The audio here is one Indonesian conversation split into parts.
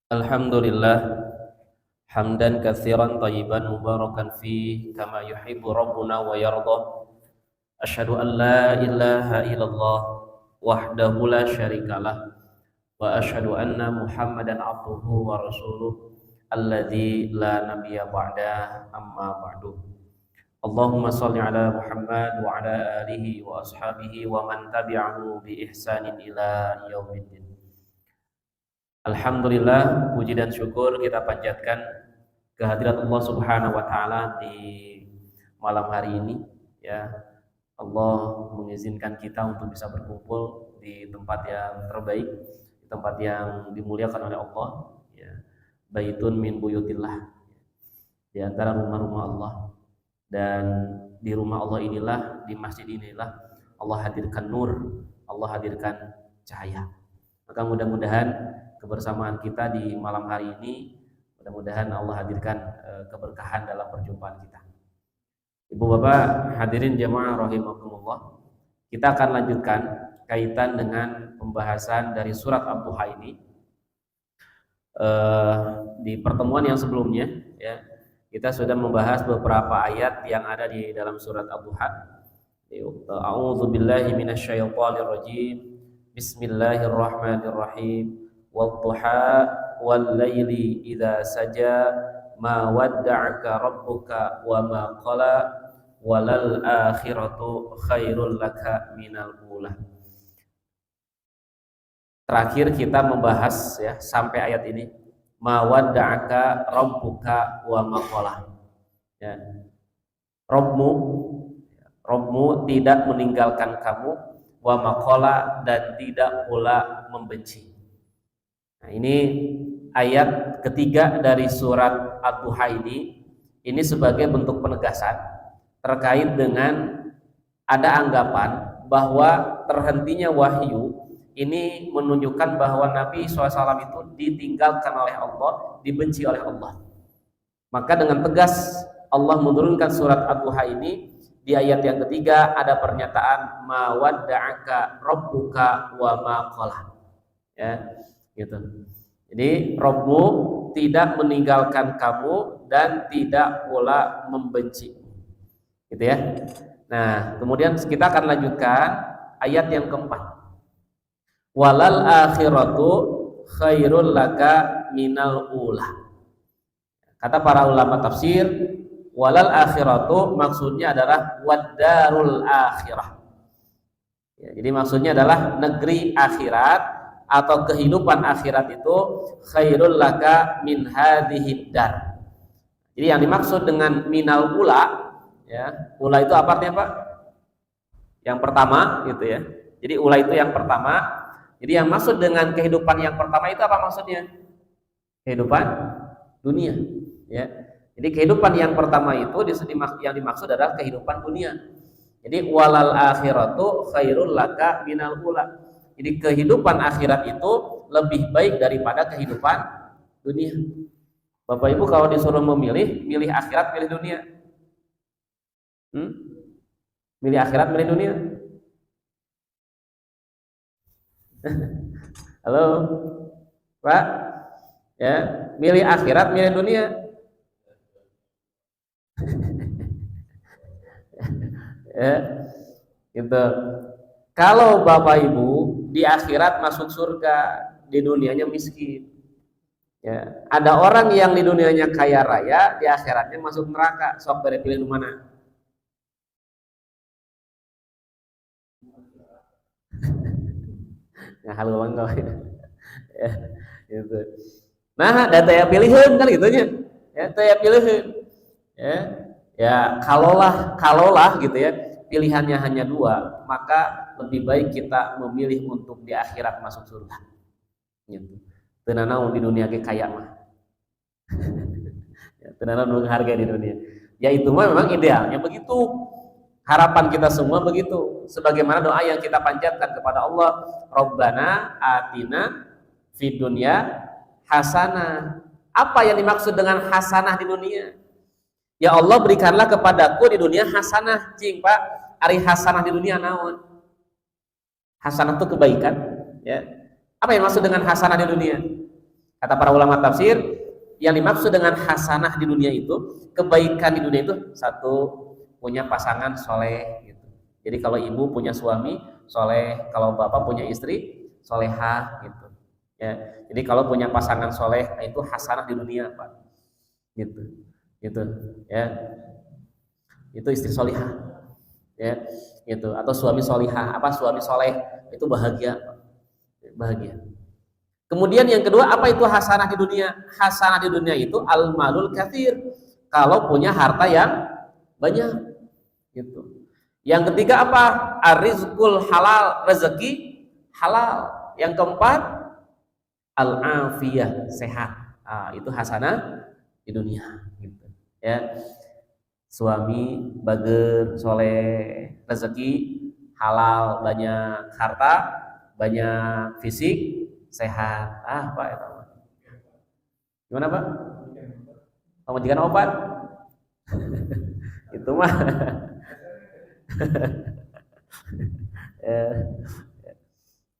Alhamdulillah hamdan katsiran thayyiban mubarakan fi kama yuhibbu rabbuna wa yarda. Asyhadu an la ilaha illallah wahdahu la syarikalah wa asyhadu anna Muhammadan abduhu wa rasuluh alladzi la nabiyya ba'da amma ba'du. Allahumma shalli ala Muhammad wa ala alihi wa ashabihi wa man tabi'ahu bi ihsanin ila yaumiddin. Alhamdulillah, puji dan syukur kita panjatkan kehadirat Allah Subhanahu wa taala di malam hari ini ya. Allah mengizinkan kita untuk bisa berkumpul di tempat yang terbaik, di tempat yang dimuliakan oleh Allah ya. Baitun min buyutillah, di antara rumah-rumah Allah. Dan di rumah Allah inilah, di masjid inilah Allah hadirkan nur, Allah hadirkan cahaya. Maka mudah-mudahan kebersamaan kita di malam hari ini, mudah-mudahan Allah hadirkan keberkahan dalam perjumpaan kita. Ibu bapak hadirin jamaah rahimakumullah, kita akan lanjutkan kaitan dengan pembahasan dari surat Ad-Duha ini. Di pertemuan yang sebelumnya ya, kita sudah membahas beberapa ayat yang ada di dalam surat Ad-Duha. A'udzu billahi minasyaitonir rajim. Bismillahirrahmanirrahim. Wadduha wal laili idza saja ma wadda'aka rabbuka wa ma qala walal akhiratu khairul laka minal ula. Terakhir kita membahas ya sampai ayat ini, ma wadda'aka rabbuka wa ma qala. Ya. Rabbmu tidak meninggalkan kamu, wa ma qala, dan tidak pula membenci. Nah, ini ayat ketiga dari surat Ad-Duha ini sebagai bentuk penegasan terkait dengan ada anggapan bahwa terhentinya wahyu ini menunjukkan bahwa Nabi SAW itu ditinggalkan oleh Allah, dibenci oleh Allah. Maka dengan tegas Allah menurunkan surat Ad-Duha ini. Di ayat yang ketiga ada pernyataan ma wadda'aka rabbuka wa ma qala. Ya. Gitu. Jadi Rabbmu tidak meninggalkan kamu dan tidak pula membenci. Gitu ya. Nah, kemudian kita akan lanjutkan ayat yang keempat. Walal akhiratu khairul laka minal ula. Kata para ulama tafsir, walal akhiratu maksudnya adalah waddarul akhirah. Ya, jadi maksudnya adalah negeri akhirat atau kehidupan akhirat itu khairul laka min hadhid dar. Jadi yang dimaksud dengan minal ula ya, ula itu apa artinya Pak? Yang pertama gitu ya. Jadi ula itu yang pertama. Jadi yang maksud dengan kehidupan yang pertama itu apa maksudnya? Kehidupan dunia ya. Jadi kehidupan yang pertama itu yang dimaksud adalah kehidupan dunia. Jadi walal akhiratu khairul laka minal ula. Jadi kehidupan akhirat itu lebih baik daripada kehidupan dunia. Bapak Ibu kalau disuruh memilih, milih akhirat, milih dunia? Milih akhirat, milih dunia? Halo, Pak? Ya, milih akhirat, milih dunia? Ya, gitu. Kalau Bapak Ibu di akhirat masuk surga, di dunianya miskin. Ya, ada orang yang di dunianya kaya raya, di akhiratnya masuk neraka. Sok dari pilih mana? Nah, halo bangga. Ya, gitu. Nah, data yang pilihan kan gitunya. Ya, data pilihan. Ya, ya kalaulah gitu ya. Pilihannya hanya dua, maka lebih baik kita memilih untuk di akhirat masuk surga. Gitu. Tenanaung di dunia ke kaya mah. Ya, tenanaung harga di dunia. Ya itu mah memang idealnya begitu. Harapan kita semua begitu. Sebagaimana doa yang kita panjatkan kepada Allah, Rabbana atina fid dunya hasanah. Apa yang dimaksud dengan hasanah di dunia? Ya Allah, berikanlah kepadaku di dunia hasanah, cing Pak. Ari hasanah di dunia naon? Hasanah itu kebaikan, ya. Apa yang maksud dengan hasanah di dunia? Kata para ulama tafsir, yang dimaksud dengan hasanah di dunia itu, kebaikan di dunia itu, satu, punya pasangan soleh gitu. Jadi kalau ibu punya suami soleh, kalau bapak punya istri solehah gitu. Ya, jadi kalau punya pasangan soleh itu hasanah di dunia, Pak. Gitu, gitu. Ya, itu istri solihah. Ya, gitu. Atau suami solihah, suami soleh itu bahagia, bahagia. Kemudian yang kedua, apa itu hasanah di dunia? Hasanah di dunia itu al-malul katsir. Kalau punya harta yang banyak gitu. Yang ketiga apa? Ar-rizqul halal, rezeki halal. Yang keempat, al-afiyah, sehat. Itu hasanah di dunia gitu. Ya. Suami bager, soleh, rezeki halal, banyak harta, banyak fisik, sehat. Pak itu. Gimana, Pak? Pemajikan obat? Itu mah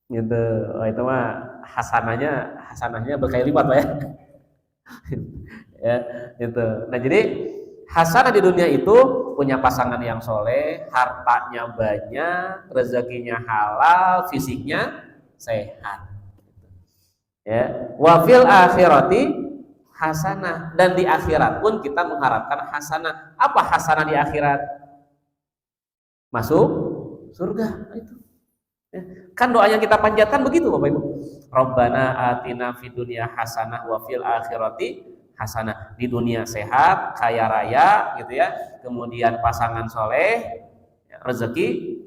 gitu. Itu mah hasanahnya berkali lipat, Pak ya. Ya, gitu. Nah, jadi hasanah di dunia itu punya pasangan yang soleh, hartanya banyak, rezekinya halal, fisiknya sehat. Ya, wafil akhirati hasanah, dan di akhirat pun kita mengharapkan hasanah. Apa hasanah di akhirat? Masuk surga itu. Ya. Kan doa yang kita panjatkan begitu, Bapak Ibu. Rabbana atina fid dunya hasanah wa fil akhirati hasanah. Di dunia sehat, kaya raya gitu ya. Kemudian pasangan soleh, rezeki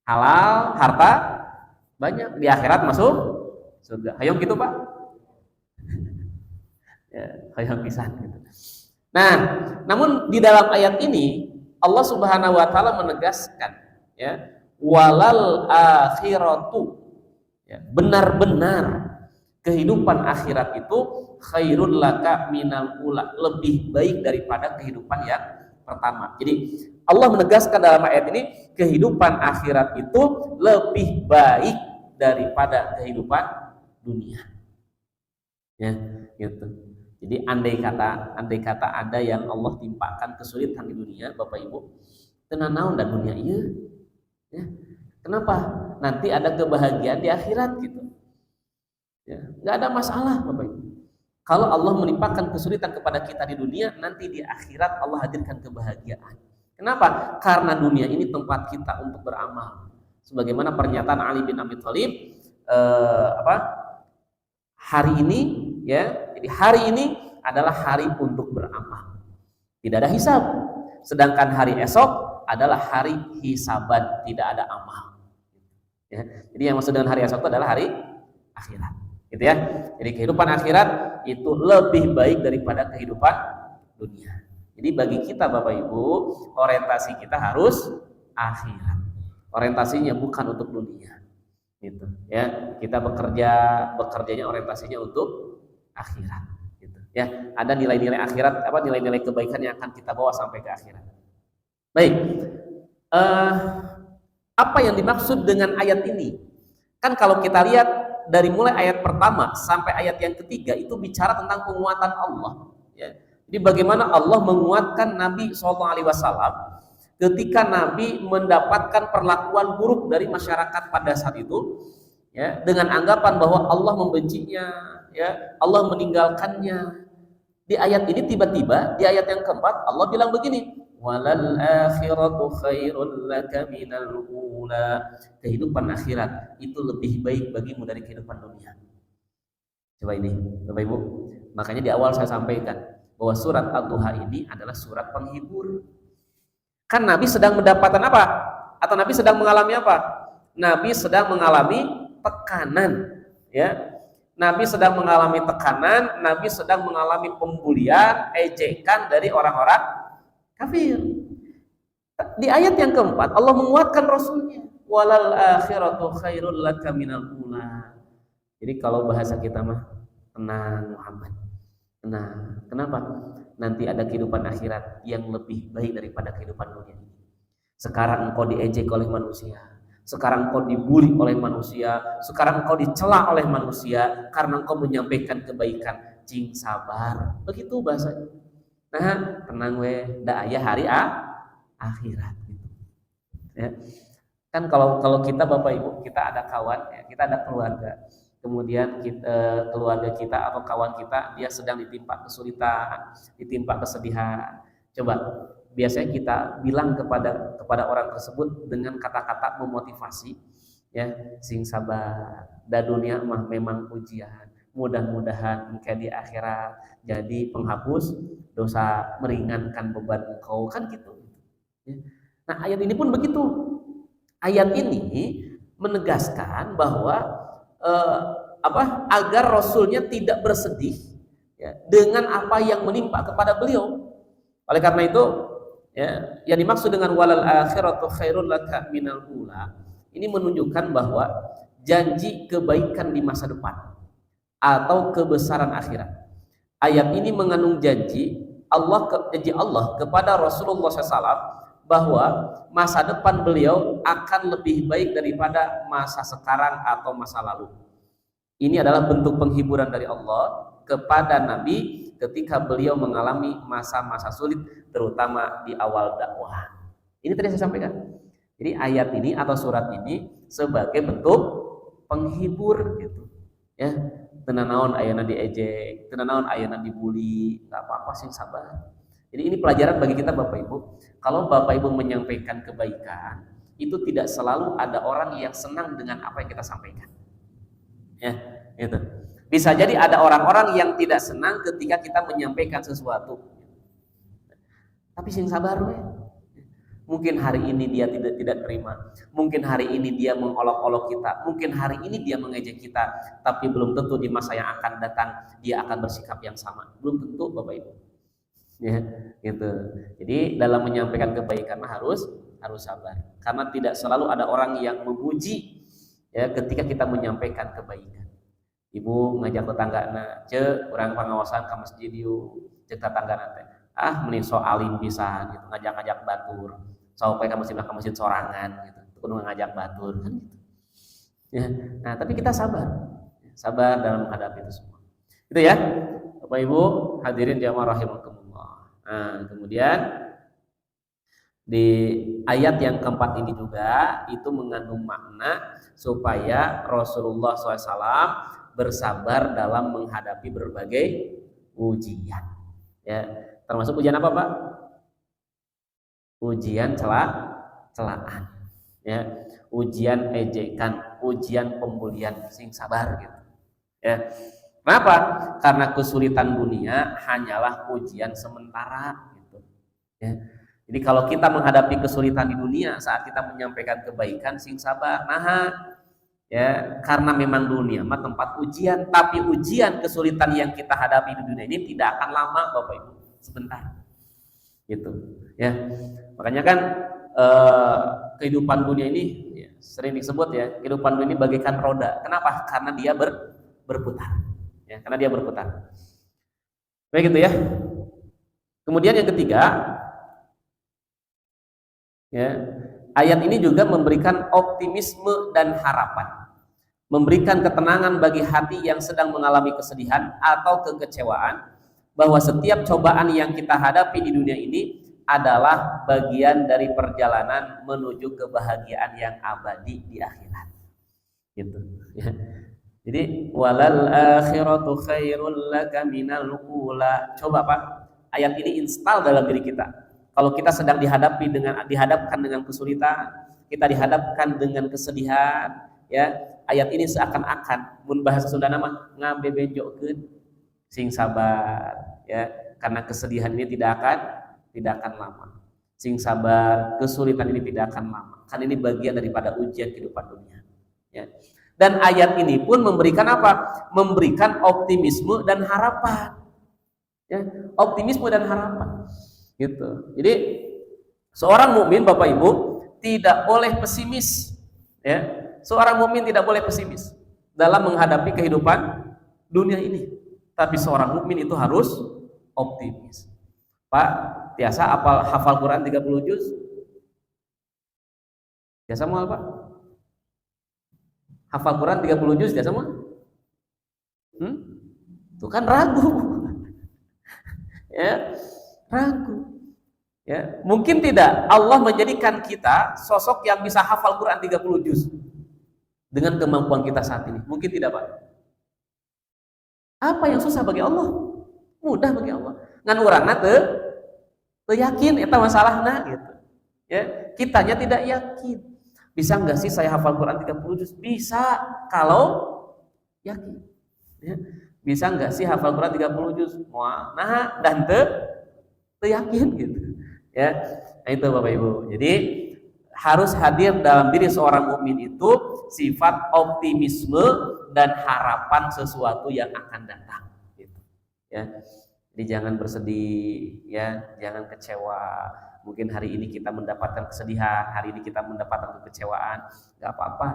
halal, harta banyak, di akhirat masuk surga. Hayong gitu, Pak. Ya, hayong pisan gitu. Nah, namun di dalam ayat ini Allah Subhanahu wa taala menegaskan, ya, walal akhiratu, ya, benar-benar kehidupan akhirat itu khairul laka minal ula, lebih baik daripada kehidupan yang pertama. Jadi Allah menegaskan dalam ayat ini kehidupan akhirat itu lebih baik daripada kehidupan dunia. Ya, gitu. Jadi andai kata ada yang Allah timpakan kesulitan di dunia, Bapak Ibu, tenan naon dan dunia iya. Ya. Kenapa? Nanti ada kebahagiaan di akhirat gitu. Ya, nggak ada masalah, Bapak Ibu. Kalau Allah menimpakan kesulitan kepada kita di dunia, nanti di akhirat Allah hadirkan kebahagiaan. Kenapa? Karena dunia ini tempat kita untuk beramal. Sebagaimana pernyataan Ali bin Abi Thalib, hari ini, ya, jadi hari ini adalah hari untuk beramal. Tidak ada hisab. Sedangkan hari esok adalah hari hisaban, tidak ada amal. Ya, jadi yang maksud dengan hari esok itu adalah hari akhirat, gitu ya. Jadi kehidupan akhirat itu lebih baik daripada kehidupan dunia. Jadi bagi kita, Bapak Ibu, orientasi kita harus akhirat. Orientasinya bukan untuk dunia. Gitu ya, kita bekerjanya orientasinya untuk akhirat gitu ya. Ada nilai-nilai akhirat, nilai-nilai kebaikan yang akan kita bawa sampai ke akhirat. Baik, apa yang dimaksud dengan ayat ini? Kan kalau kita lihat dari mulai ayat pertama sampai ayat yang ketiga itu bicara tentang penguatan Allah ya. Jadi bagaimana Allah menguatkan Nabi SAW ketika Nabi mendapatkan perlakuan buruk dari masyarakat pada saat itu, ya, dengan anggapan bahwa Allah membencinya, ya, Allah meninggalkannya. Di ayat ini tiba-tiba di ayat yang keempat Allah bilang begini, walal akhiratu khairul laka minal ula. Kehidupan akhirat itu lebih baik bagimu dari kehidupan dunia. Coba ini, Bapak Ibu. Makanya di awal saya sampaikan bahwa surat Ad-Duha ini adalah surat penghibur. Kan Nabi sedang mendapatkan apa? Atau Nabi sedang mengalami apa? Nabi sedang mengalami tekanan, ya. Nabi sedang mengalami tekanan, Nabi sedang mengalami pembulian, ejekan dari orang-orang kafir. Di ayat yang keempat Allah menguatkan Rasulnya, walal akhiratu khairul laka minal ula. Jadi kalau bahasa kita mah, tenang Muhammad, tenang. Kenapa? Nanti ada kehidupan akhirat yang lebih baik daripada kehidupan dunia ini. Sekarang engkau diejek oleh manusia, Sekarang engkau dibully oleh manusia, sekarang engkau dicela oleh manusia karena engkau menyampaikan kebaikan. Cing sabar. Begitu bahasanya. Nah, tenang we, da aya hari akhirat gitu. Ya. Kan kalau kita Bapak Ibu, kita ada kawan, ya, kita ada keluarga. Kemudian keluarga kita atau kawan kita dia sedang ditimpa kesulitan, ditimpa kesedihan. Coba biasanya kita bilang kepada orang tersebut dengan kata-kata memotivasi, ya, sing sabar, da dunia mah memang ujian, mudah-mudahan engkau di akhirat jadi penghapus dosa, meringankan beban engkau, kan gitu. Nah, ayat ini pun begitu. Ayat ini menegaskan bahwa agar Rasulnya tidak bersedih, ya, dengan apa yang menimpa kepada beliau. Oleh karena itu, ya, yang dimaksud dengan walal akhiratu khairul laka minal ula, ini menunjukkan bahwa janji kebaikan di masa depan atau kebesaran akhirat. Ayat ini mengandung janji Allah kepada Rasulullah SAW bahwa masa depan beliau akan lebih baik daripada masa sekarang atau masa lalu. Ini adalah bentuk penghiburan dari Allah kepada Nabi ketika beliau mengalami masa-masa sulit, terutama di awal dakwah. Ini tadi saya sampaikan. Jadi ayat ini atau surat ini sebagai bentuk penghibur gitu. Ya, tenanaon ayeuna diejek, tenanaon ayeuna dibully, enggak apa-apa sih, sabar. Jadi ini pelajaran bagi kita Bapak Ibu. Kalau Bapak Ibu menyampaikan kebaikan, itu tidak selalu ada orang yang senang dengan apa yang kita sampaikan. Ya, itu. Bisa jadi ada orang-orang yang tidak senang ketika kita menyampaikan sesuatu. Tapi sing sabar we. Mungkin hari ini dia tidak terima. Mungkin hari ini dia mengolok-olok kita. Mungkin hari ini dia mengejek kita. Tapi belum tentu di masa yang akan datang dia akan bersikap yang sama. Belum tentu Bapak Ibu. Ya, gitu. Jadi dalam menyampaikan kebaikan harus sabar. Karena tidak selalu ada orang yang memuji, ya, ketika kita menyampaikan kebaikan. Ibu ngajak tetanggana, cek kurang pengawasan ke masjid yuk, cek tetanggana teh. Meni soalim pisan gitu, ngajak-ngajak batur. Sampai ke masjid sorangan gitu. Kudu ngajak batur kan gitu. Ya. Nah, tapi kita sabar. Sabar dalam menghadapi itu semua. Itu ya. Bapak Ibu, hadirin jamaah rahimakumullah. Nah, kemudian di ayat yang keempat ini juga itu mengandung makna supaya Rasulullah SAW bersabar dalam menghadapi berbagai ujian. Ya, termasuk ujian apa, Pak? Ujian celaan, ya, ujian ejekan, ujian pembulian, sing sabar gitu. Ya. Kenapa? Karena kesulitan dunia hanyalah ujian sementara gitu. Ya. Jadi kalau kita menghadapi kesulitan di dunia saat kita menyampaikan kebaikan, sing sabar, ya, karena memang dunia mah tempat ujian, tapi ujian kesulitan yang kita hadapi di dunia ini tidak akan lama Bapak Ibu, sebentar. Gitu. Ya. Makanya kan kehidupan dunia ini, ya, sering disebut, ya, kehidupan dunia ini bagaikan roda. Kenapa? Karena dia berputar. Ya, karena dia berputar. Baik gitu ya. Kemudian yang ketiga, ya, ayat ini juga memberikan optimisme dan harapan, memberikan ketenangan bagi hati yang sedang mengalami kesedihan atau kekecewaan, bahwa setiap cobaan yang kita hadapi di dunia ini adalah bagian dari perjalanan menuju kebahagiaan yang abadi di akhirat. Gitu. Ya. Jadi walal akhiratu khairul laka minal ula. Coba Pak, ayat ini install dalam diri kita. Kalau kita sedang dihadapkan dengan kesulitan, kita dihadapkan dengan kesedihan, ya, ayat ini seakan-akan mun bahasa Sunda nama ngabebenjokeun, sing sabar, ya, karena kesedihan ini tidak akan lama. Sing sabar, kesulitan ini tidak akan lama. Kan ini bagian daripada ujian kehidupan dunia. Ya. Dan ayat ini pun memberikan apa? Memberikan optimisme dan harapan. Ya, optimisme dan harapan. Gitu. Jadi seorang mukmin Bapak Ibu tidak boleh pesimis. Ya, seorang mukmin tidak boleh pesimis dalam menghadapi kehidupan dunia ini. Tapi seorang mukmin itu harus optimis. Pak, biasa hafal Quran 30 juz? Biasa mau Pak? Hafal Quran 30 juz ya sama? Tuh kan ragu. Ya, ragu. Ya, mungkin tidak Allah menjadikan kita sosok yang bisa hafal Quran 30 juz dengan kemampuan kita saat ini. Mungkin tidak, Pak. Apa yang susah bagi Allah? Mudah bagi Allah. Ngan urangna teu yakin eta masalahna gitu. Ya, kitanya tidak yakin. Bisa enggak sih saya hafal Quran 30 juz? Bisa kalau yakin. Ya. Bisa enggak sih hafal Quran 30 juz? Moal nah dan teu yakin gitu. Ya. Nah, itu Bapak Ibu. Jadi harus hadir dalam diri seorang mukmin itu sifat optimisme dan harapan sesuatu yang akan datang gitu. Ya. Jadi jangan bersedih ya, jangan kecewa. Mungkin hari ini kita mendapatkan kesedihan, hari ini kita mendapatkan kekecewaan, nggak apa-apa.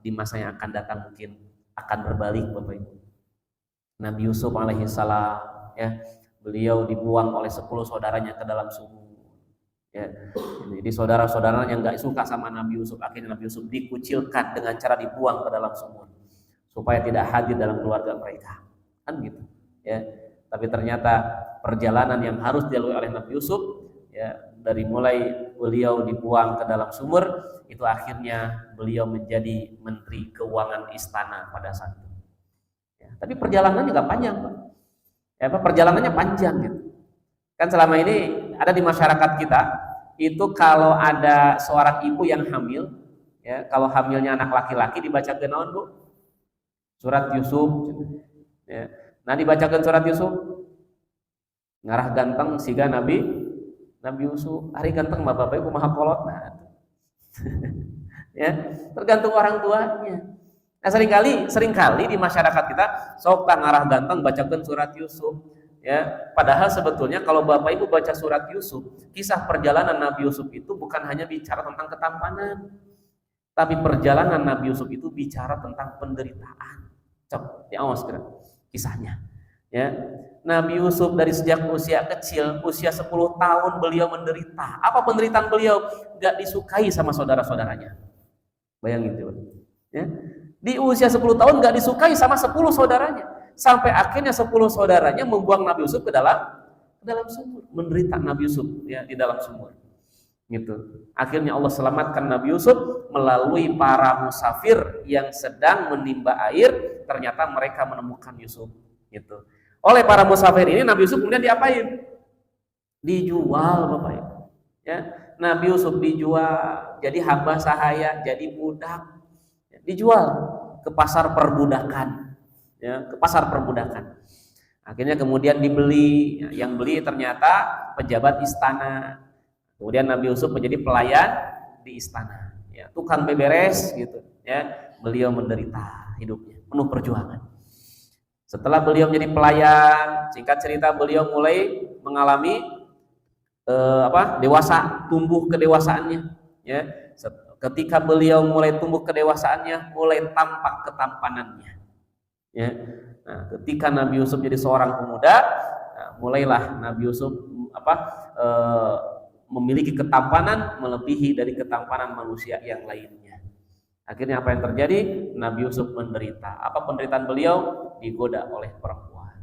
Di masa yang akan datang mungkin akan berbalik, Bapak Ibu. Nabi Yusuf alaihissalam, ya, beliau dibuang oleh 10 saudaranya ke dalam sumur. Ya, jadi saudara-saudaranya yang nggak suka sama Nabi Yusuf, akhirnya Nabi Yusuf dikucilkan dengan cara dibuang ke dalam sumur supaya tidak hadir dalam keluarga mereka, kan gitu. Ya, tapi ternyata perjalanan yang harus dilalui oleh Nabi Yusuf, ya, dari mulai beliau dibuang ke dalam sumur itu akhirnya beliau menjadi menteri keuangan istana pada saat itu. Ya, tapi perjalanannya nggak panjang, Pak. Ya, perjalanannya panjang gitu. Kan selama ini ada di masyarakat kita itu kalau ada seorang ibu yang hamil, ya, kalau hamilnya anak laki-laki dibacakan naon, Bu? Surat Yusuf. Ya. Nah, dibacakan surat Yusuf. Ngarah ganteng siga Nabi Yusuf. Hari ganteng Bapak Ibu kumaha kolotna. Ya, tergantung orang tuanya. Nah, seringkali di masyarakat kita sok tak ngarah ganteng bacakan surat Yusuf. Ya, padahal sebetulnya kalau Bapak Ibu baca surat Yusuf, kisah perjalanan Nabi Yusuf itu bukan hanya bicara tentang ketampanan, tapi perjalanan Nabi Yusuf itu bicara tentang penderitaan. Cok, diawas kira kisahnya. Ya, Nabi Yusuf dari sejak usia kecil, usia 10 tahun beliau menderita. Apa penderitaan beliau? Gak disukai sama saudara-saudaranya. Bayangin itu. Ya, di usia 10 tahun gak disukai sama 10 saudaranya. Sampai akhirnya 10 saudaranya membuang Nabi Yusuf ke dalam sumur, menderita Nabi Yusuf ya di dalam sumur. Gitu. Akhirnya Allah selamatkan Nabi Yusuf melalui para musafir yang sedang menimba air, ternyata mereka menemukan Yusuf. Gitu. Oleh para musafir ini Nabi Yusuf kemudian diapain? Dijual, Bapak Ibu. Ya, Nabi Yusuf dijual jadi hamba sahaya, jadi budak. Dijual ke pasar perbudakan. Ya, ke pasar perbudakan. Akhirnya kemudian dibeli, yang beli ternyata pejabat istana. Kemudian Nabi Yusuf menjadi pelayan di istana, ya, tukang beberes gitu, ya. Beliau menderita hidupnya, penuh perjuangan. Setelah beliau menjadi pelayan, singkat cerita beliau mulai mengalami dewasa, tumbuh kedewasaannya, ya. Ketika beliau mulai tumbuh kedewasaannya, mulai tampak ketampanannya. Ya. Nah, ketika Nabi Yusuf jadi seorang pemuda, nah, mulailah Nabi Yusuf memiliki ketampanan melebihi dari ketampanan manusia yang lainnya. Akhirnya apa yang terjadi? Nabi Yusuf menderita. Apa penderitaan beliau? Digoda oleh perempuan.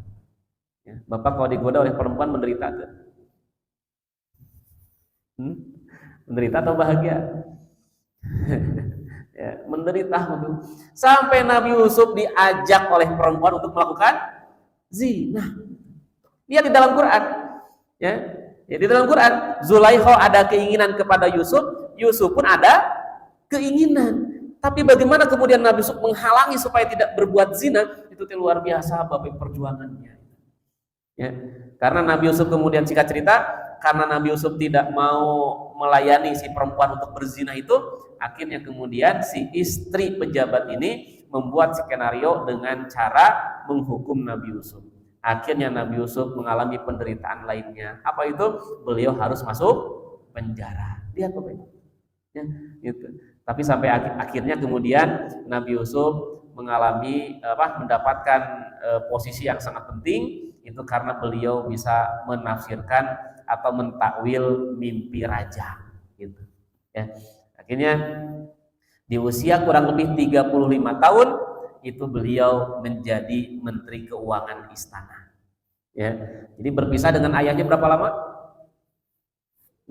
Ya. Bapak kalau digoda oleh perempuan menderita tuh? Menderita atau bahagia? Ya, menderita sampai Nabi Yusuf diajak oleh perempuan untuk melakukan zina. Dia di dalam Quran, ya, di dalam Quran Zulaikha ada keinginan kepada Yusuf, Yusuf pun ada keinginan. Tapi bagaimana kemudian Nabi Yusuf menghalangi supaya tidak berbuat zina? Itu luar biasa Bapak perjuangannya. Ya, karena Nabi Yusuf kemudian singkat cerita, karena Nabi Yusuf tidak mau melayani si perempuan untuk berzina itu, akhirnya kemudian si istri pejabat ini membuat skenario dengan cara menghukum Nabi Yusuf. Akhirnya Nabi Yusuf mengalami penderitaan lainnya. Apa itu? Beliau harus masuk penjara. Lihat Bapak Ibu. Ya, gitu. Tapi sampai akhirnya kemudian Nabi Yusuf mendapatkan posisi yang sangat penting, itu karena beliau bisa menafsirkan atau mentakwil mimpi raja, gitu. Ya. Akhirnya Di usia kurang lebih 35 tahun itu beliau menjadi Menteri Keuangan istana. Ya. Jadi berpisah dengan ayahnya berapa lama?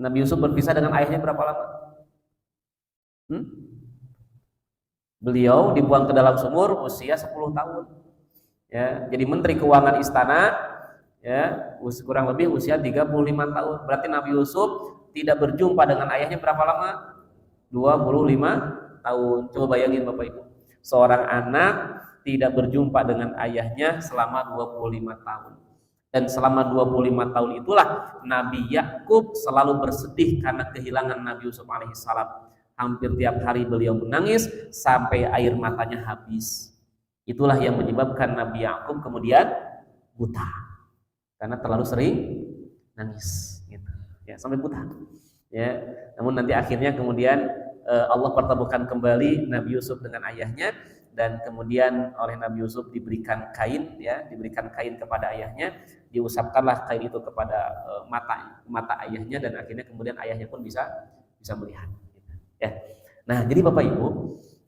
Nabi Yusuf berpisah dengan ayahnya berapa lama? Beliau dibuang ke dalam sumur usia 10 tahun. Ya, jadi Menteri Keuangan istana, ya, kurang lebih usia 35 tahun. Berarti Nabi Yusuf tidak berjumpa dengan ayahnya berapa lama? 25 tahun. Coba bayangin Bapak Ibu. Seorang anak tidak berjumpa dengan ayahnya selama 25 tahun. Dan selama 25 tahun itulah Nabi Yakub selalu bersedih karena kehilangan Nabi Yusuf alaihissalam. Hampir tiap hari beliau menangis sampai air matanya habis. Itulah yang menyebabkan Nabi Yakub kemudian buta karena terlalu sering nangis gitu. Ya, sampai buta. Ya, namun nanti akhirnya kemudian Allah pertemukan kembali Nabi Yusuf dengan ayahnya, dan kemudian oleh Nabi Yusuf diberikan kain, ya, diberikan kain kepada ayahnya, diusapkanlah kain itu kepada mata ayahnya, dan akhirnya kemudian ayahnya pun bisa melihat. Ya. Nah, jadi Bapak Ibu,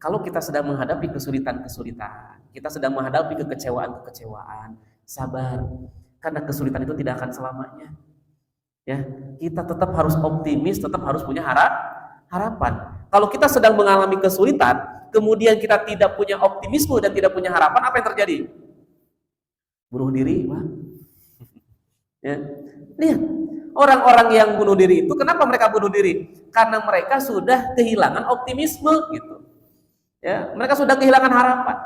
kalau kita sedang menghadapi kesulitan-kesulitan, kita sedang menghadapi kekecewaan-kekecewaan, sabar, karena kesulitan itu tidak akan selamanya. Ya, kita tetap harus optimis, tetap harus punya harapan. Kalau kita sedang mengalami kesulitan, kemudian kita tidak punya optimisme dan tidak punya harapan, apa yang terjadi? Bunuh diri, Pak. Ya. Lihat, orang-orang yang bunuh diri itu, kenapa mereka bunuh diri? Karena mereka sudah kehilangan optimisme gitu. Ya, mereka sudah kehilangan harapan.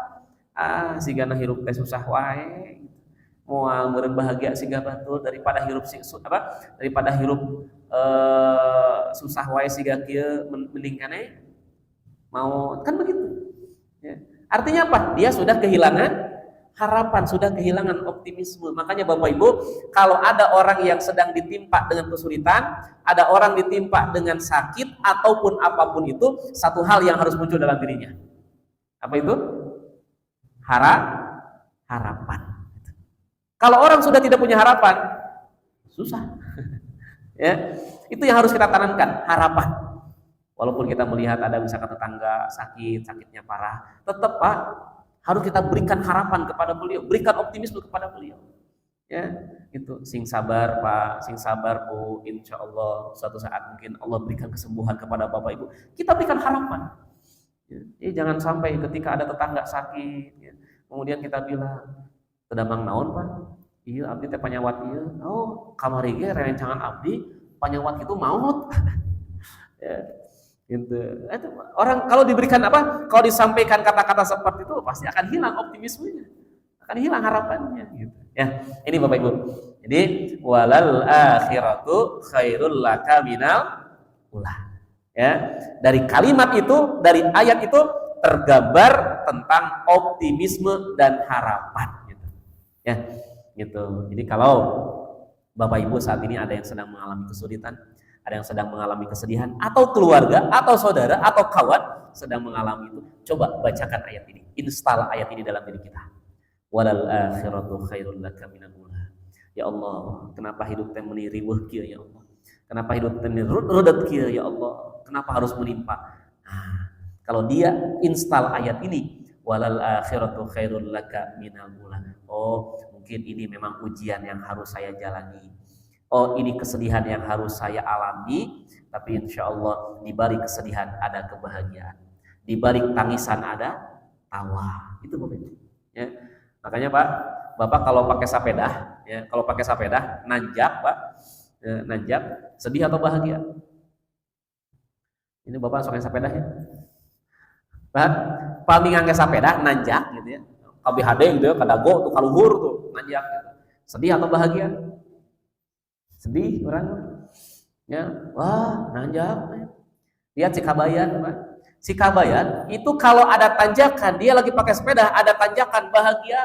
Sigana hirup teh susah wae. Moal meureun bahagia siga batul daripada hirup susah wae siga kieu mending keneh mau, kan begitu. Ya. Artinya apa? Dia sudah kehilangan harapan, sudah kehilangan optimisme. Makanya Bapak Ibu, kalau ada orang yang sedang ditimpa dengan kesulitan, ada orang ditimpa dengan sakit ataupun apapun itu, satu hal yang harus muncul dalam dirinya. Apa itu? Harapan. Kalau orang sudah tidak punya harapan, susah. Ya, itu yang harus kita tanamkan, harapan. Walaupun kita melihat ada misalkan tetangga sakitnya parah, tetap Pak, harus kita berikan harapan kepada beliau, berikan optimisme kepada beliau. Ya, itu sing sabar Pak, sing sabar Bu, insya Allah suatu saat mungkin Allah berikan kesembuhan kepada Bapak Ibu. Kita berikan harapan. Ya, jangan sampai ketika ada tetangga sakit, ya, kemudian kita bilang, tedamang naon Pak? Iya, abdi teh panyawat ieu. Oh, kamari ge rencangan abdi panyawat itu maut. Ya. Gitu. Orang kalau diberikan apa? Kalau disampaikan kata-kata seperti itu pasti akan hilang optimismenya, akan hilang harapannya. Gitu. Ya, ini Bapak Ibu. Jadi walal akhiratu khairul laka minal ula. Ya, dari kalimat itu, dari ayat itu tergambar tentang optimisme dan harapan. Gitu. Ya, gitu. Jadi kalau Bapak Ibu saat ini ada yang sedang mengalami kesulitan, ada yang sedang mengalami kesedihan, atau keluarga, atau saudara, atau kawan sedang mengalami itu, coba bacakan ayat ini, install ayat ini dalam diri kita. Walal akhiratu khairul laka minal ula. Ya Allah, kenapa hidup teh meuni riweuh kieu ya Allah? Kenapa hidup teh rudet kieu ya Allah? Kenapa harus menimpa? Nah, kalau dia install ayat ini, walal akhiratu khairul laka minal ula. Oh, mungkin ini memang ujian yang harus saya jalani. Oh, ini kesedihan yang harus saya alami, tapi insya Allah di balik kesedihan ada kebahagiaan, di balik tangisan ada tawa. Itu Bapak Ibu. Ya. Makanya Pak, Bapak kalau pakai sepeda, ya, kalau pakai sepeda nanjak Pak, ya, nanjak, sedih atau bahagia? Ini Bapak pakai sepeda ya, Pak, paling ngangge sepeda nanjak gitu ya, KBHD gitu ya, kadago tuh kaluhur tuh nanjak, gitu. Sedih atau bahagia? Sedih orang, ya, wah nanjak. Lihat si Kabayan, Pak. Si Kabayan itu kalau ada tanjakan, dia lagi pakai sepeda, ada tanjakan, bahagia.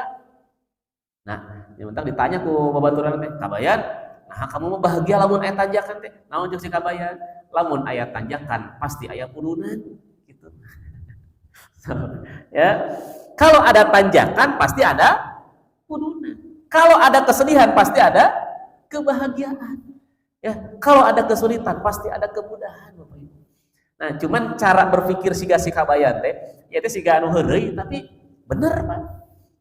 Nah, yang penting ditanya ku babaturan teh, Kabayan, nah kamu mau bahagia lamun aya tanjakan teh? Naon jeung si Kabayan? Lamun aya tanjakan pasti aya purunan, gitu. So, ya, kalau ada tanjakan pasti ada purunan. Kalau ada kesedihan pasti ada kebahagiaan. Ya, kalau ada kesulitan pasti ada kemudahan, Bapak Ibu. Nah, cuman cara berpikir siga si kabayan teh, ya teh siga anu heureuy tapi bener Pak.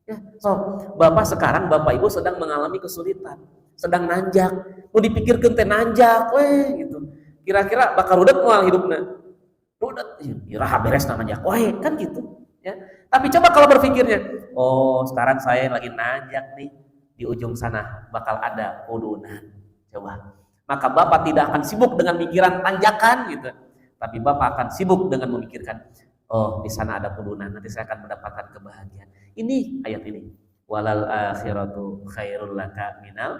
Ya, so Bapak sekarang Bapak Ibu sedang mengalami kesulitan, sedang nanjak, mau dipikirkeun teh nanjak we gitu. Kira-kira bakal rudet moal hidupna. Rudet, iraha beres nanjak we kan gitu, ya. Tapi coba kalau berpikirnya, oh sekarang saya lagi nanjak nih, di ujung sana bakal ada udunan. Coba. Maka Bapak tidak akan sibuk dengan pikiran tanjakan gitu. Tapi Bapak akan sibuk dengan memikirkan, oh di sana ada pudunan, nanti saya akan mendapatkan kebahagiaan. Ini ayat ini. Walal akhiratu khairul laka minal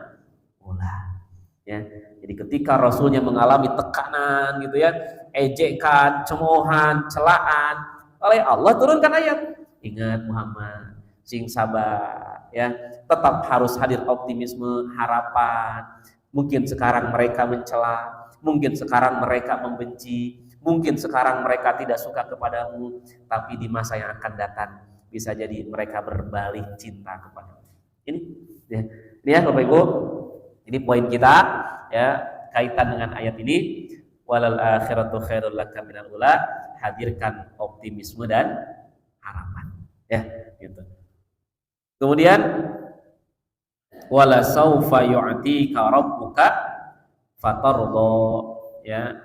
ula. Ya. Jadi ketika Rasulnya mengalami tekanan gitu ya, ejekan, cemoohan, celaan, oleh Allah turunkan ayat. Ingat Muhammad, sing sabar ya. Tetap harus hadir optimisme, harapan. Mungkin sekarang mereka mencela, mungkin sekarang mereka membenci, mungkin sekarang mereka tidak suka kepadamu, tapi di masa yang akan datang bisa jadi mereka berbalik cinta kepadamu. Ini ya Bapak Ibu, ini poin kita ya kaitan dengan ayat ini. Walal akhiratu khairul laka minal ula, hadirkan optimisme dan harapan. Ya, gitu. Kemudian wala saufa yu'tika rabbuka fatardo, ya.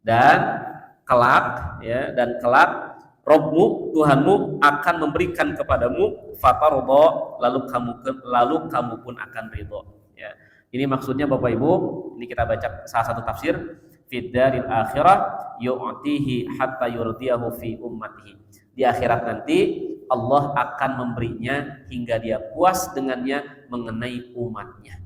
Dan kelak Rabbmu, Tuhanmu akan memberikan kepadamu fatardo, lalu kamu pun akan ridho, ya. Ini maksudnya Bapak Ibu, ini kita baca salah satu tafsir, fid daril akhirah yu'tihi hatta yurdiyahu fi ummatihi. Di akhirat nanti Allah akan memberinya hingga dia puas dengannya mengenai umatnya.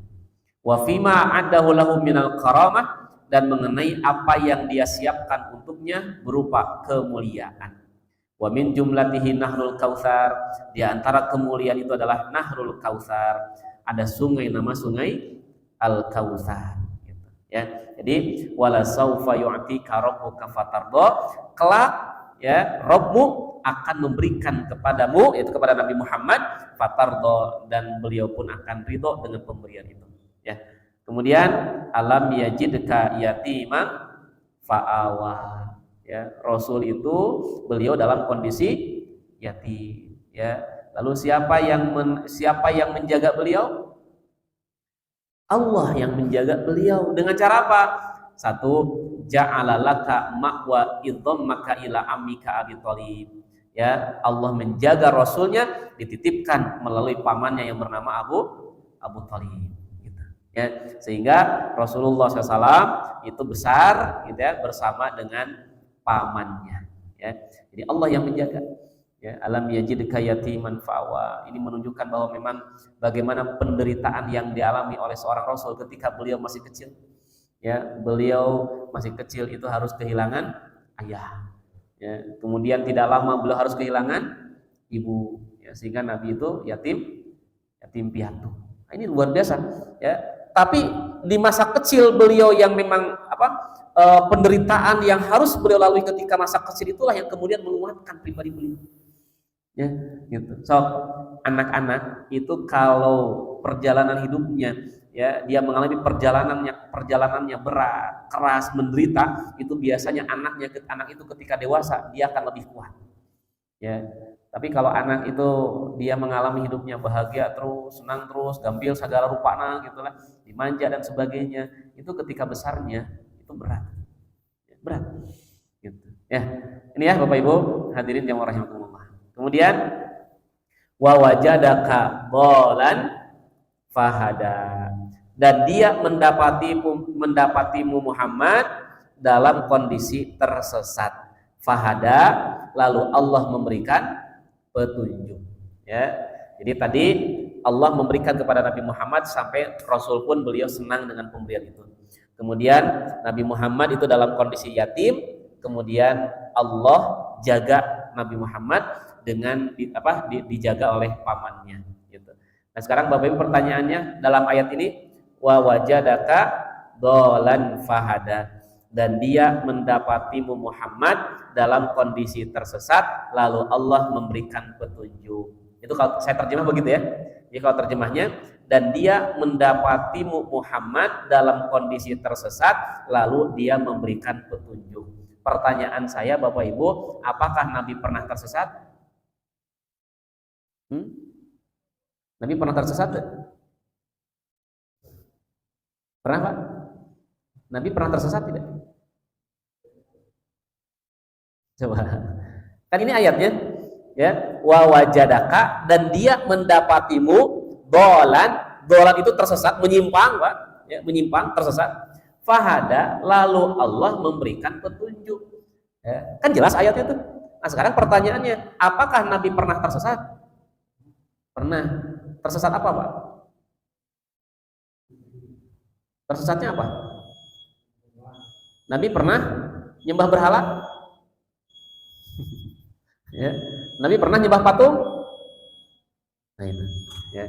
Wa fima adahu lahu minal karamah, dan mengenai apa yang dia siapkan untuknya berupa kemuliaan. Wa min jumlatihi nahrul kautsar, di antara kemuliaan itu adalah nahrul kautsar, ada sungai nama sungai al kautsar gitu, ya. Jadi wala saufa yu'tika rabbuka fatardo, kelak ya Rabbmu akan memberikan kepadamu, yaitu kepada Nabi Muhammad, fatardo, dan beliau pun akan ridho dengan pemberian itu, ya. Kemudian alam yajidka yatiman fa'awa, ya. Rasul itu beliau dalam kondisi yatim, ya. Lalu siapa yang menjaga beliau? Allah yang menjaga beliau. Dengan cara apa? Satu, ja'ala laka ma'wa idhammaka ila ammika Abi Thalib. Ya, Allah menjaga Rasulnya dititipkan melalui pamannya yang bernama Abu Thalib, gitu. Ya, sehingga Rasulullah SAW itu besar, gitu ya, bersama dengan pamannya. Ya, jadi Allah yang menjaga. Ya, alam yajidka yatiman fa'awa. Ini menunjukkan bahwa memang bagaimana penderitaan yang dialami oleh seorang Rasul ketika beliau masih kecil. Ya, beliau masih kecil itu harus kehilangan ayah. Ya, kemudian tidak lama beliau harus kehilangan ibu, ya, sehingga Nabi itu yatim piatu. Nah, ini luar biasa, ya. Tapi di masa kecil beliau yang memang penderitaan yang harus beliau lalui ketika masa kecil itulah yang kemudian menguatkan pribadi beliau. Ya, gitu. So, anak-anak itu kalau perjalanan hidupnya, ya, dia mengalami perjalanannya berat, keras, menderita, itu biasanya anak itu ketika dewasa dia akan lebih kuat. Ya. Tapi kalau anak itu dia mengalami hidupnya bahagia terus, senang terus, gampil segala rupana gitulah, dimanja dan sebagainya, itu ketika besarnya itu berat. Ya, berat. Gitu. Ya. Ini ya Bapak Ibu, hadirin yang rahimakumullah. Kemudian wa wajadaka dhalan fahada, dan dia mendapatimu Muhammad dalam kondisi tersesat. Fahada, lalu Allah memberikan petunjuk, ya. Jadi tadi Allah memberikan kepada Nabi Muhammad sampai Rasul pun beliau senang dengan pemberian itu. Kemudian Nabi Muhammad itu dalam kondisi yatim, kemudian Allah jaga Nabi Muhammad dengan dijaga oleh pamannya, gitu. Nah, sekarang Bapak Ibu pertanyaannya dalam ayat ini, wa wajadaka dhalan fahada, dan dia mendapatimu Muhammad dalam kondisi tersesat lalu Allah memberikan petunjuk. Itu kalau saya terjemah begitu ya. Jadi kalau terjemahnya, dan dia mendapatimu Muhammad dalam kondisi tersesat lalu dia memberikan petunjuk. Pertanyaan saya Bapak Ibu, apakah Nabi pernah tersesat? Nabi pernah tersesat? Pernah Pak? Nabi pernah tersesat tidak? Coba. Kan ini ayatnya, ya. Wa wajadaka, dan dia mendapatimu dolan itu tersesat, menyimpang, Pak. Ya, menyimpang, tersesat. Fahada, lalu Allah memberikan petunjuk. Ya, kan jelas ayatnya itu. Nah, sekarang pertanyaannya, apakah Nabi pernah tersesat? Pernah. Tersesat apa, Pak? Tersesatnya apa? Nabi pernah nyembah berhala? Ya. Nabi pernah nyembah patung? Nah itu, ya.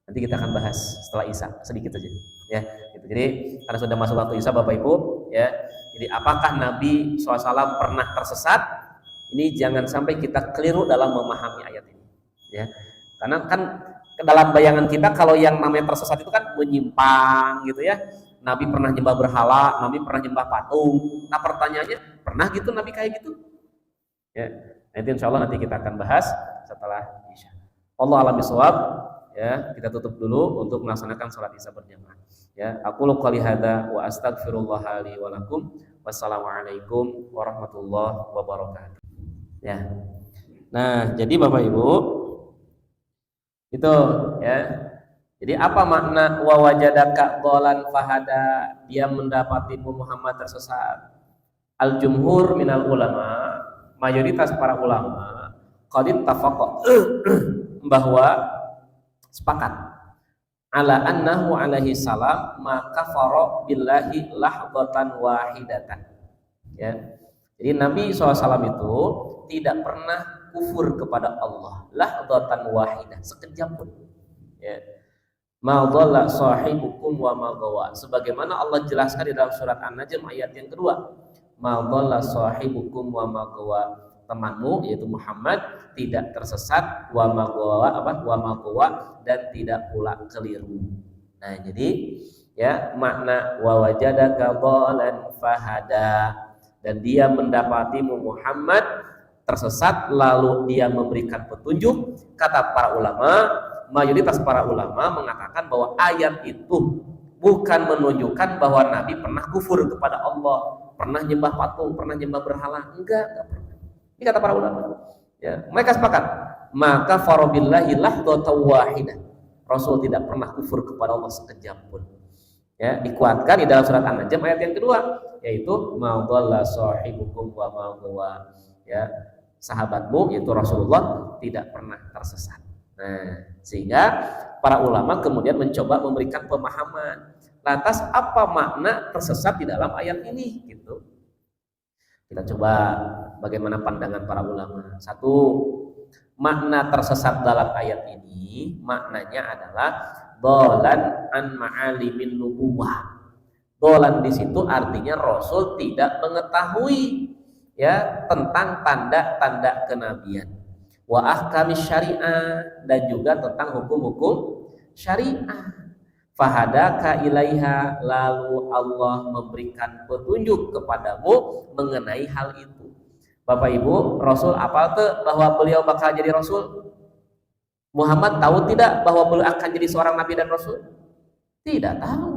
Nanti kita akan bahas setelah Isya sedikit aja, ya. Gitu. Jadi karena sudah masuk waktu Isya Bapak Ibu, ya. Jadi apakah Nabi SAW pernah tersesat? Ini jangan sampai kita keliru dalam memahami ayat ini, ya. Karena kan dalam bayangan kita kalau yang namanya tersesat itu kan menyimpang gitu ya. Nabi pernah nyembah berhala, Nabi pernah nyembah patung. Nah pertanyaannya, pernah gitu Nabi kayak gitu? Ya, nanti insya Allah nanti kita akan bahas setelah Isya. Allah alam bisawab. Ya, kita tutup dulu untuk melaksanakan sholat Isya berjamaah. Ya, aku qouli hadza wa astaghfirullah li wa lakum. Wassalamualaikum warahmatullahi wabarakatuh. Ya. Nah, jadi Bapak Ibu itu ya. Jadi apa makna wa wajadaka dhalan fahada, dia mendapatimu Muhammad tersesat? Al jumhur minal ulama, mayoritas para ulama qad ittafaqa bahwa sepakat ala annahu alaihi salam maka fara billahi lahdatan wahidatan. Ya. Jadi Nabi SAW itu tidak pernah kufur kepada Allah lahdatan wahidah, sekejap pun. Ya. Ma dhalla sahibukum wa ma ghawa, sebagaimana Allah jelaskan di dalam surat An-Najm ayat yang kedua. Ma dhalla sahibukum wa ma ghawa, temanmu yaitu Muhammad tidak tersesat, wa ma ghawa dan tidak pula keliru. Nah, jadi ya makna wa wajadaka dhalan fahada, dan dia mendapatimu Muhammad tersesat lalu dia memberikan petunjuk. Kata para ulama, mayoritas para ulama mengatakan bahwa ayat itu bukan menunjukkan bahwa Nabi pernah kufur kepada Allah, pernah nyembah patung, pernah nyembah berhala. Enggak pernah. Ini kata para ulama. Ya, mereka sepakat. Maka farabillahi lahdatan wahidah. Rasul tidak pernah kufur kepada Allah sekejap pun. Ya, dikuatkan di dalam surat An-Najm ayat yang kedua, yaitu ma dhalla sahibukum wa ma ghawa. Ya, sahabatmu yaitu Rasulullah tidak pernah tersesat. Nah, sehingga para ulama kemudian mencoba memberikan pemahaman. Lantas apa makna tersesat di dalam ayat ini? Gitu. Kita coba bagaimana pandangan para ulama. Satu, makna tersesat dalam ayat ini maknanya adalah dolan an ma'alimin nubuwah. Dolan di situ artinya Rasul tidak mengetahui ya tentang tanda-tanda kenabian. Wa ahkamis syariah, dan juga tentang hukum-hukum syariah. Fahadaka ilaiha, lalu Allah memberikan petunjuk kepadamu mengenai hal itu. Bapak Ibu, Rasul apa tuh bahwa beliau bakal jadi Rasul? Muhammad tahu tidak bahwa beliau akan jadi seorang Nabi dan Rasul? Tidak tahu.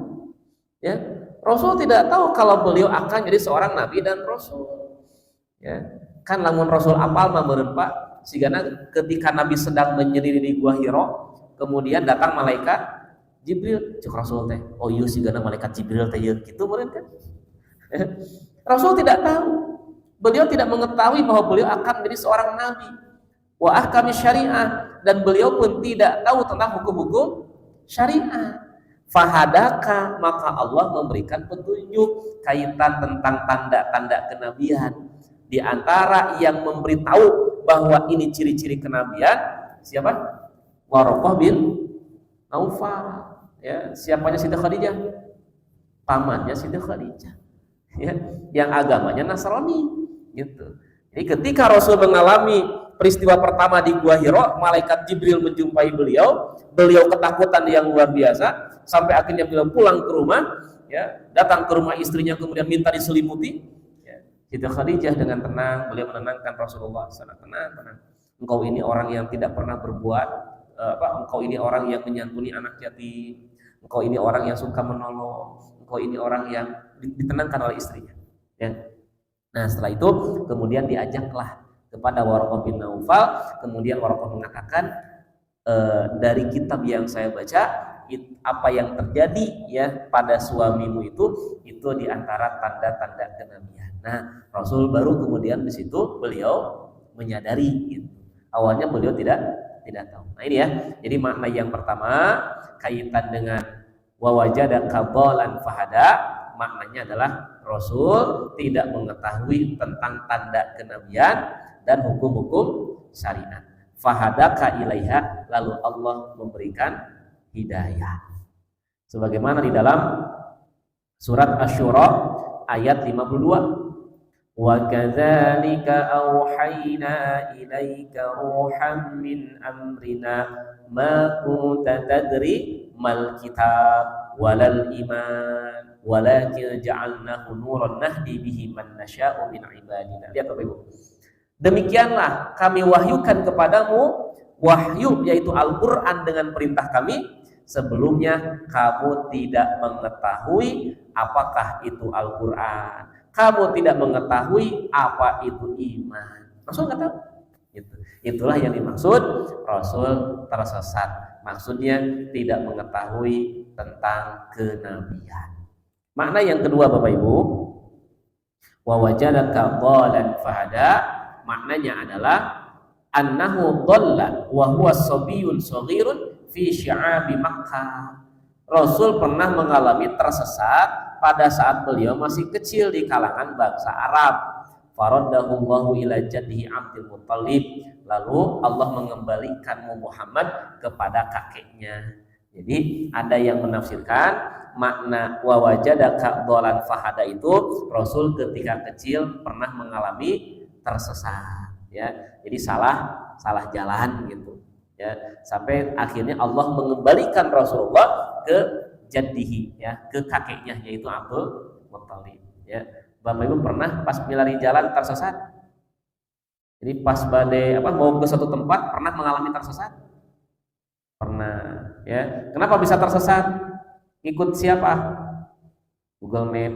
Ya, Rasul tidak tahu kalau beliau akan jadi seorang Nabi dan Rasul. Ya, kan lamun Rasul apal mah meureun Pak. Sigana ketika Nabi sedang menyendiri di Gua Hiro, kemudian datang malaikat Jibril, cek Rasul teh, oh iya sigana malaikat Jibril teh gitu meureun kan. Rasul tidak tahu. Beliau tidak mengetahui bahwa beliau akan menjadi seorang nabi. Wa ahkamis syariah, dan beliau pun tidak tahu tentang hukum-hukum syariah. Fahadaka, maka Allah memberikan petunjuk kaitan tentang tanda-tanda kenabian. Di antara yang memberitahu bahwa ini ciri-ciri kenabian siapa? Waraqah bin Naufal. Ya, siapanya Siti Khadijah? Pamannya Siti Khadijah. Ya, yang agamanya Nasrani. Gitu. Jadi ketika Rasul mengalami peristiwa pertama di Gua Hiro, malaikat Jibril menjumpai beliau, beliau ketakutan yang luar biasa, sampai akhirnya beliau pulang ke rumah, ya, datang ke rumah istrinya kemudian minta diselimuti. Siti Khadijah dengan tenang beliau menenangkan Rasulullah SAW. Tenang. Engkau ini orang yang tidak pernah berbuat engkau ini orang yang menyantuni anak yatim, engkau ini orang yang suka menolong, engkau ini orang yang ditenangkan oleh istrinya. Ya. Nah setelah itu kemudian diajaklah kepada Waraqah bin Naufal. Kemudian Waraqah mengatakan, dari kitab yang saya baca, apa yang terjadi ya pada suamimu itu diantara tanda-tanda kenabian. Nah Rasul baru kemudian di situ beliau menyadari gitu. Awalnya beliau tidak tahu. Nah ini ya, jadi makna yang pertama kaitan dengan wawajadaka dhalan fahada, maknanya adalah Rasul tidak mengetahui tentang tanda kenabian dan hukum-hukum syariat. Fahadaka ilaiha, lalu Allah memberikan hidayah. Sebagaimana di dalam surat Asy-Syura ayat 52. Wa kadzalika auhayna ilaika ruhan min amrina ma kunta tadri mal kitab walal iman walakin ja'alnahu nuran nahdi bihi man nasya'u min ibadina. Lihat Bapak Ibu. Demikianlah kami wahyukan kepadamu wahyu, yaitu Al-Qur'an dengan perintah kami. Sebelumnya kamu tidak mengetahui apakah itu Al-Qur'an. Kamu tidak mengetahui apa itu iman. Rasul nggak tahu. Itulah yang dimaksud Rasul tersesat. Maksudnya tidak mengetahui tentang kenabian. Makna yang kedua Bapak Ibu, wa wajadaka dhalan fahada, maknanya adalah annahu dhalla wa huwa sabiyyun shaghirun fi syi'abi Makkah. Rasul pernah mengalami tersesat pada saat beliau masih kecil di kalangan bangsa Arab. Faradahullahu ila jaddihi Abdul Muttalib. Lalu Allah mengembalikan Muhammad kepada kakeknya. Jadi ada yang menafsirkan makna wa wajadaka dhalan fahada itu Rasul ketika kecil pernah mengalami tersesat, ya. Jadi salah jalan gitu. Ya, sampai akhirnya Allah mengembalikan Rasulullah ke jaddihi, ya, ke kakeknya yaitu Abdul Muttalib, ya. Bapak Ibu pernah pas milari jalan tersesat? Jadi pas badai mau ke suatu tempat pernah mengalami tersesat? Pernah, ya. Kenapa bisa tersesat? Ikut siapa? Google Map.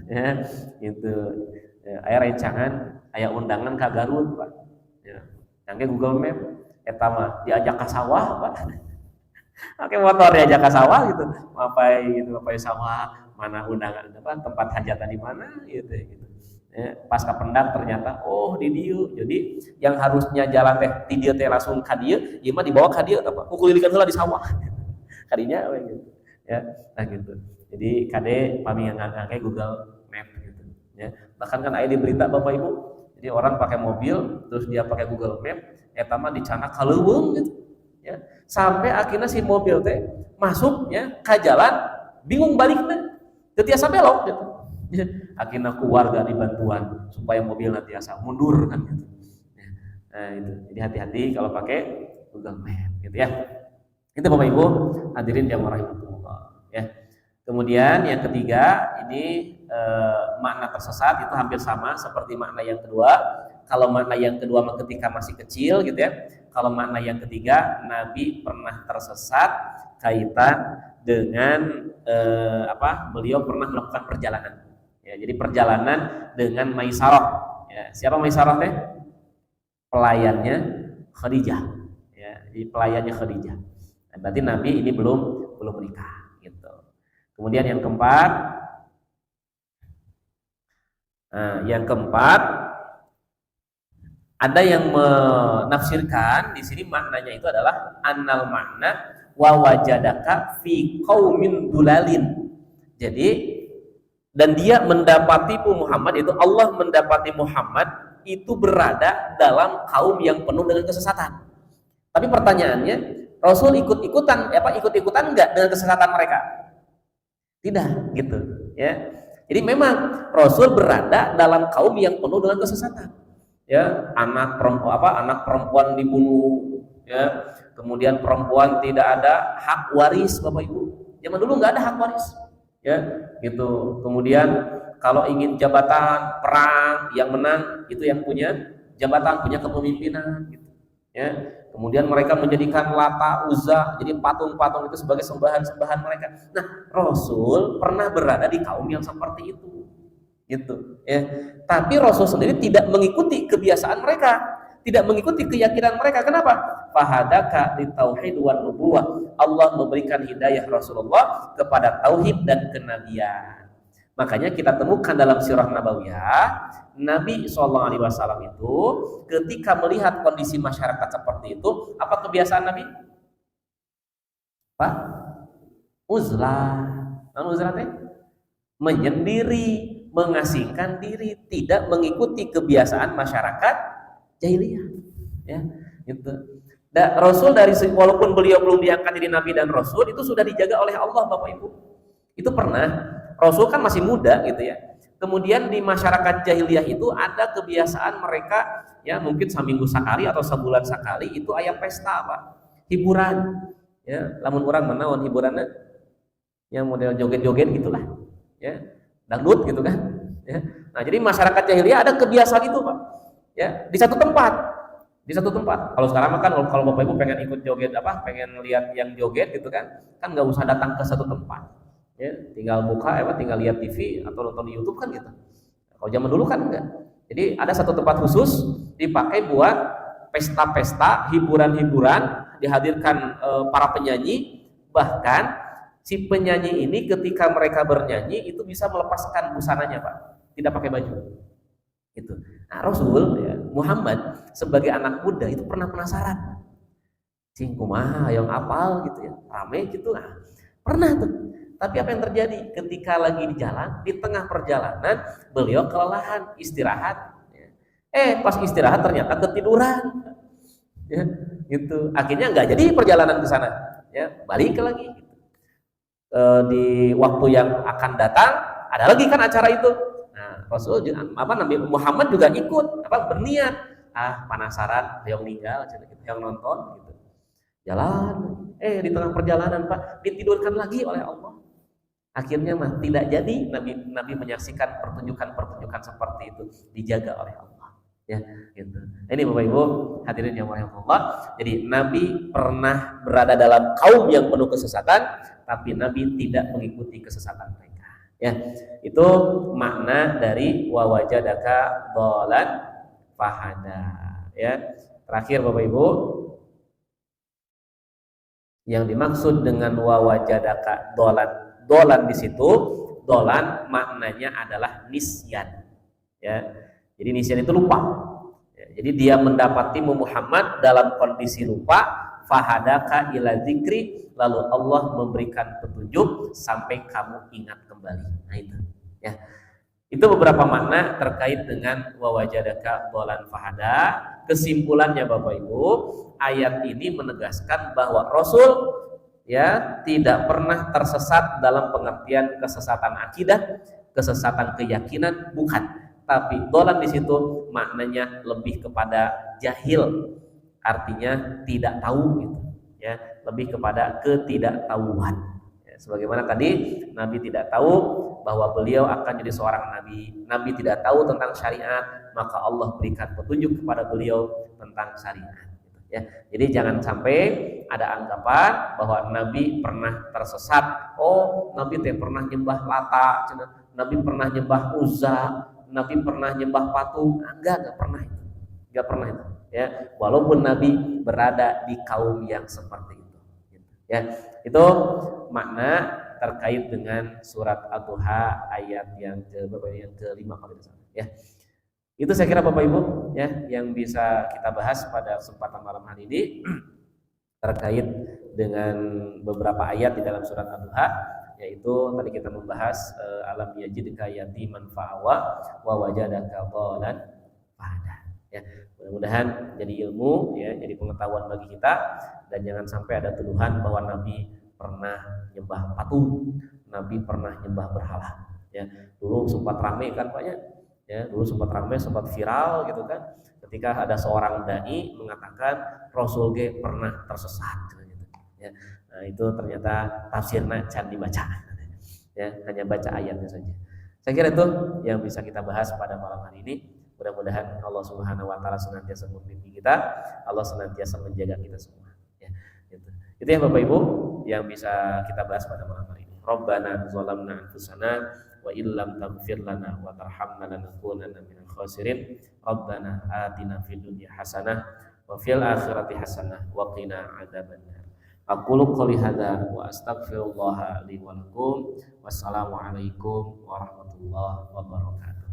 Ya, itu. Ya, aya rencangan, aya undangan ka Garut, Pak. Ya. Nangge Google Map eta mah diajak ke sawah, Pak. Pakai motor diajak ke sawah gitu. Mapai sawah, mana undangan tempat hajatan di mana gitu. Ya, pas ka pendak ternyata di dieu. Jadi yang harusnya jalan teh di dieu teh langsung ka dieu, ieu mah dibawa ka dieu apa? Kukulilikan heula di sawah. Kadinya gitu. Ya, nah gitu. Jadi kade pami ngangge Google Map gitu. Ya, bahkan kan aya di berita Bapak Ibu. Jadi orang pakai mobil terus dia pakai Google Map, eta mah dicana ka leuweung gitu. Ya, sampai akhirnya si mobil teh masuk ya ke jalan bingung baliknya. Teu tiasa belok gitu. Ya, akhirnya keluarga dibantuan supaya mobilnya tiasa mundur kan gitu. Ya, nah itu. Jadi hati-hati kalau pakai Google Map gitu ya. Itu Bapak Ibu hadirin yang rahimahullah ya. Kemudian yang ketiga ini makna tersesat itu hampir sama seperti makna yang kedua. Kalau makna yang kedua ketika masih kecil gitu ya. Kalau makna yang ketiga Nabi pernah tersesat kaitan dengan beliau pernah melakukan perjalanan. Ya, jadi perjalanan dengan Maisarah. Ya, siapa Maisarah teh? Pelayannya Khadijah. Ya, jadi pelayannya Khadijah. Nah, berarti Nabi ini belum menikah gitu. Kemudian yang keempat ada yang menafsirkan di sini maknanya itu adalah annal makna wa wajadaka fi qaumin dulalin. Jadi dan dia mendapati Muhammad, itu Allah mendapati Muhammad itu berada dalam kaum yang penuh dengan kesesatan. Tapi pertanyaannya, Rasul ikut-ikutan enggak dengan kesesatan mereka? Tidak, gitu, ya. Jadi memang Rasul berada dalam kaum yang penuh dengan kesesatan. Ya, anak perempuan dibunuh, ya. Kemudian perempuan tidak ada hak waris, Bapak Ibu. Zaman dulu nggak ada hak waris. Ya, gitu. Kemudian kalau ingin jabatan perang yang menang itu yang punya jabatan, punya kepemimpinan gitu. Ya. Kemudian mereka menjadikan Lata, Uzza, jadi patung-patung itu sebagai sembahan-sembahan mereka. Nah, Rasul pernah berada di kaum yang seperti itu, gitu. Ya. Tapi Rasul sendiri tidak mengikuti kebiasaan mereka, tidak mengikuti keyakinan mereka. Kenapa? Fahadaka di tauhid wan nubuwah. Allah memberikan hidayah Rasulullah kepada tauhid dan kenabian. Makanya kita temukan dalam sirah Nabawiyah, Nabi SAW itu ketika melihat kondisi masyarakat seperti itu, apa kebiasaan Nabi? Pak, uzlah. Uzlah teh menyendiri, mengasingkan diri, tidak mengikuti kebiasaan masyarakat jahiliyah. Ya, gitu. Dan Rasul walaupun beliau belum diangkat jadi Nabi dan Rasul, itu sudah dijaga oleh Allah, Bapak Ibu. Itu pernah. Rasul kan masih muda gitu ya. Kemudian di masyarakat jahiliyah itu ada kebiasaan mereka ya mungkin seminggu sekali atau sebulan sekali itu aya pesta apa? Hiburan. Ya, lamun orang menawan hiburannya yang model joget-joget gitulah. Ya, dangdut gitu kan. Ya. Nah, jadi masyarakat jahiliyah ada kebiasaan itu, Pak. Ya, di satu tempat. Di satu tempat. Kalau sekarang kan kalau Bapak Ibu pengen ikut joget apa, pengen lihat yang joget gitu kan nggak usah datang ke satu tempat. Ya, tinggal buka tinggal lihat TV atau nonton di YouTube kan gitu. Kalau zaman dulu kan enggak. Jadi ada satu tempat khusus dipakai buat pesta-pesta, hiburan-hiburan, dihadirkan para penyanyi, bahkan si penyanyi ini ketika mereka bernyanyi itu bisa melepaskan busananya, Pak. Tidak pakai baju. Gitu. Nah, Rasul ya, Muhammad sebagai anak muda itu pernah penasaran. Cing kumaha yang apal gitu ya. Rame gitu. Nah, pernah tuh. Tapi apa yang terjadi ketika lagi di jalan, di tengah perjalanan beliau kelelahan, istirahat. Pas istirahat ternyata ketiduran, ya, gitu. Akhirnya nggak jadi perjalanan ke sana, ya, balik lagi. Di waktu yang akan datang ada lagi kan acara itu. Nah, Rasul Nabi Muhammad juga ikut, berniat. Penasaran, yang meninggal, yang nonton, gitu. Jalan, di tengah perjalanan Pak ditidurkan lagi oleh Allah. Akhirnya tidak jadi Nabi menyaksikan pertunjukan seperti itu, dijaga oleh Allah. Ya, gitu. Ini Bapak Ibu hadirin yang Allah. Jadi Nabi pernah berada dalam kaum yang penuh kesesatan, tapi Nabi tidak mengikuti kesesatan mereka. Ya, itu makna dari wa wajadaka dhalan fahada. Ya, terakhir Bapak Ibu, yang dimaksud dengan wa wajadaka dolan di situ, dolan maknanya adalah nisyan. Ya, jadi nisyan itu lupa. Ya, jadi dia mendapati Muhammad dalam kondisi lupa, fahadaka ila dzikri, lalu Allah memberikan petunjuk sampai kamu ingat kembali. Nah itu. Ya. Itu beberapa makna terkait dengan wa wajadaka dolan fahada. Kesimpulannya Bapak Ibu, ayat ini menegaskan bahwa Rasul ya tidak pernah tersesat dalam pengertian kesesatan akidah, kesesatan keyakinan, bukan. Tapi dolan di situ maknanya lebih kepada jahil, artinya tidak tahu gitu. Ya, lebih kepada ketidaktahuan. Ya, sebagaimana tadi Nabi tidak tahu bahwa beliau akan jadi seorang nabi. Nabi tidak tahu tentang syariat, maka Allah berikan petunjuk kepada beliau tentang syariat. Ya, jadi jangan sampai ada anggapan bahwa Nabi pernah tersesat. Oh, Nabi pernah nyembah Lata, Nabi pernah nyembah Uzza, Nabi pernah nyembah patung. Enggak pernah itu. Enggak pernah itu. Ya, walaupun Nabi berada di kaum yang seperti itu. Ya, itu makna terkait dengan surat Ad-Duha ayat yang ke-5 kalau tidak salah. Ya. Itu saya kira Bapak Ibu ya yang bisa kita bahas pada kesempatan malam hari ini terkait dengan beberapa ayat di dalam surat Ad-Duha, yaitu tadi kita membahas alam yajidka yatiman fa'awa wa wajadaka dhalan fahada. Ya, mudah-mudahan jadi ilmu ya, jadi pengetahuan bagi kita, dan jangan sampai ada tuduhan bahwa Nabi pernah nyembah patung, Nabi pernah nyembah berhala. Ya, dulu sempat ramai kan Pak ya. Ya, dulu sempat ramai, sempat viral gitu kan, ketika ada seorang dai mengatakan Rasul G pernah tersesat gitu. Ya, nah itu ternyata tafsirnya can dibaca, ya hanya baca ayatnya saja. Saya kira itu yang bisa kita bahas pada malam hari ini. Mudah-mudahan Allah Subhanahu wa taala senantiasa membimbing kita, Allah senantiasa menjaga kita semua. Ya, gitu. Itu ya Bapak Ibu yang bisa kita bahas pada malam hari ini. Rabbana zalamna anfusana wa illam taghfir lana wa tarhamna lanakunanna minal khasirin. Rabbana atina fid dunya hasanah wa fil akhirati hasanah wa qina adzabannar. Aqulu qouli hadza wa astaghfirullah li wa lakum. Wassalamualaikum warahmatullahi wabarakatuh.